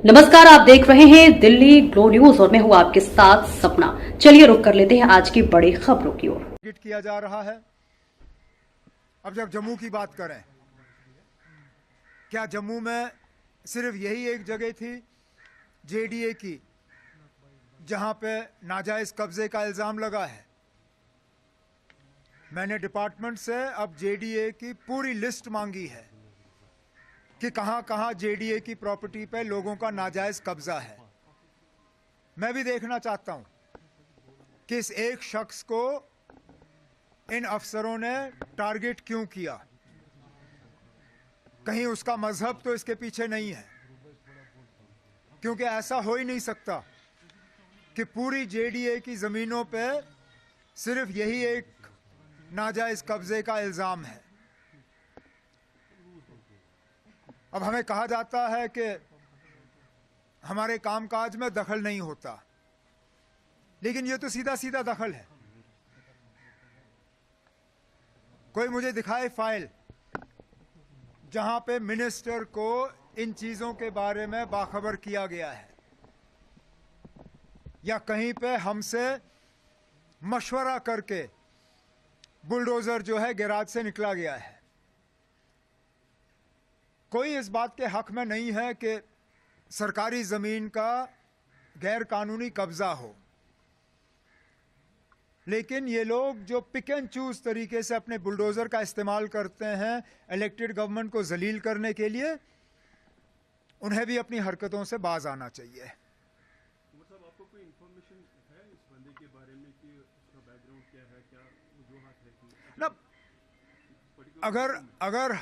नमस्कार, आप देख रहे हैं दिल्ली ग्लो न्यूज और मैं हूं आपके साथ सपना। चलिए रुक कर लेते हैं आज की बड़ी खबरों की ओर। टारगेट किया जा रहा है। अब जब जम्मू की बात करें, क्या जम्मू में सिर्फ यही एक जगह थी जेडीए की जहां पे नाजायज कब्जे का इल्जाम लगा है? मैंने डिपार्टमेंट से अब जेडीए की पूरी लिस्ट मांगी है कि कहां कहां जेडीए की प्रॉपर्टी पे लोगों का नाजायज कब्जा है। मैं भी देखना चाहता हूं कि इस एक शख्स को इन अफसरों ने टारगेट क्यों किया। कहीं उसका मजहब तो इसके पीछे नहीं है, क्योंकि ऐसा हो ही नहीं सकता कि पूरी जेडीए की जमीनों पे सिर्फ यही एक नाजायज कब्जे का इल्जाम है। अब हमें कहा जाता है कि हमारे कामकाज में दखल नहीं होता, लेकिन ये तो सीधा सीधा दखल है। कोई मुझे दिखाए फाइल जहां पे मिनिस्टर को इन चीजों के बारे में बाखबर किया गया है, या कहीं पे हमसे मशवरा करके बुलडोजर जो है गैराज से निकला गया है। कोई इस बात के हक में नहीं है कि सरकारी जमीन का गैर कानूनी कब्जा हो, लेकिन ये लोग जो पिक एंड चूज तरीके से अपने बुलडोजर का इस्तेमाल करते हैं इलेक्टेड गवर्नमेंट को जलील करने के लिए, उन्हें भी अपनी हरकतों से बाज आना चाहिए। मतलब आपको कोई इंफॉर्मेशन है इस बंदे के बारे में कि उसका बैकग्राउंड क्या है, क्या वजूहत है ना? अगर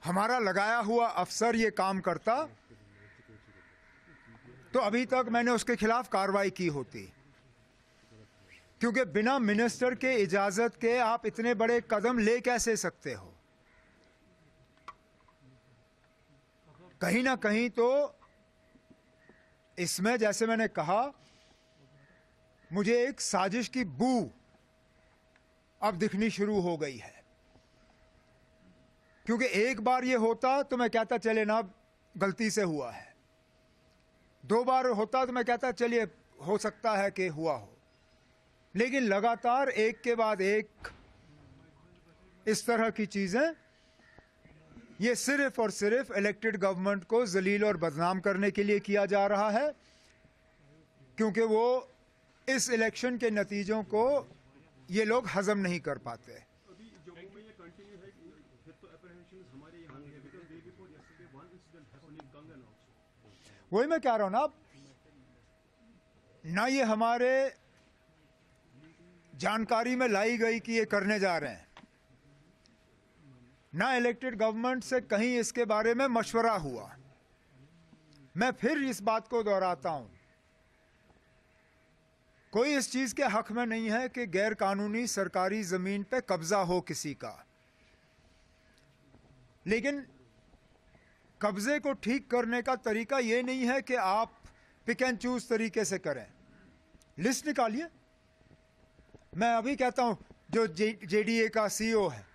हमारा लगाया हुआ अफसर ये काम करता तो अभी तक मैंने उसके खिलाफ कार्रवाई की होती, क्योंकि बिना मिनिस्टर के इजाजत के आप इतने बड़े कदम ले कैसे सकते हो? कहीं ना कहीं तो इसमें, जैसे मैंने कहा, मुझे एक साजिश की बू अब दिखनी शुरू हो गई है। क्योंकि एक बार ये होता तो मैं कहता चले ना गलती से हुआ है, दो बार होता तो मैं कहता चलिए हो सकता है कि हुआ हो, लेकिन लगातार एक के बाद एक इस तरह की चीजें, ये सिर्फ और सिर्फ इलेक्टेड गवर्नमेंट को जलील और बदनाम करने के लिए किया जा रहा है, क्योंकि वो इस इलेक्शन के नतीजों को ये लोग हजम नहीं कर पाते। अभी जम्मू में ये कंटिन्यू है, फिर तो अप्रहेंशंस हमारे यहाँ है, because day before yesterday one incident happened in कंगन आल्सो। वही मैं कह रहा हूं ना ये हमारे जानकारी में लाई गई कि ये करने जा रहे हैं, ना इलेक्टेड गवर्नमेंट से कहीं इसके बारे में मशवरा हुआ। मैं फिर इस बात को दोहराता हूं, कोई इस चीज के हक में नहीं है कि गैर कानूनी सरकारी जमीन पे कब्जा हो किसी का, लेकिन कब्जे को ठीक करने का तरीका यह नहीं है कि आप पिक एंड चूज तरीके से करें। लिस्ट निकालिए। मैं अभी कहता हूं, जो जेडीए का सीईओ है,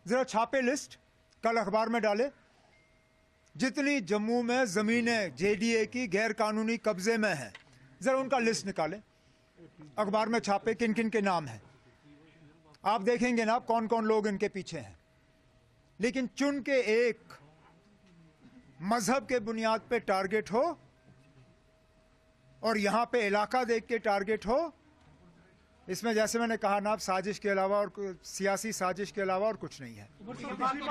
जरा छापे लिस्ट, कल अखबार में डाले, जितनी जम्मू में जमीनें जेडीए की गैर कानूनी कब्जे में हैं, जरा उनका लिस्ट निकाले, अखबार में छापे किन किन के नाम हैं। आप देखेंगे ना कौन कौन लोग इनके पीछे हैं, लेकिन चुन के एक मजहब के बुनियाद पे टारगेट हो और यहां पे इलाका देख के टारगेट हो, इसमें जैसे मैंने कहा ना, साजिश के अलावा और सियासी साजिश के अलावा और कुछ नहीं है।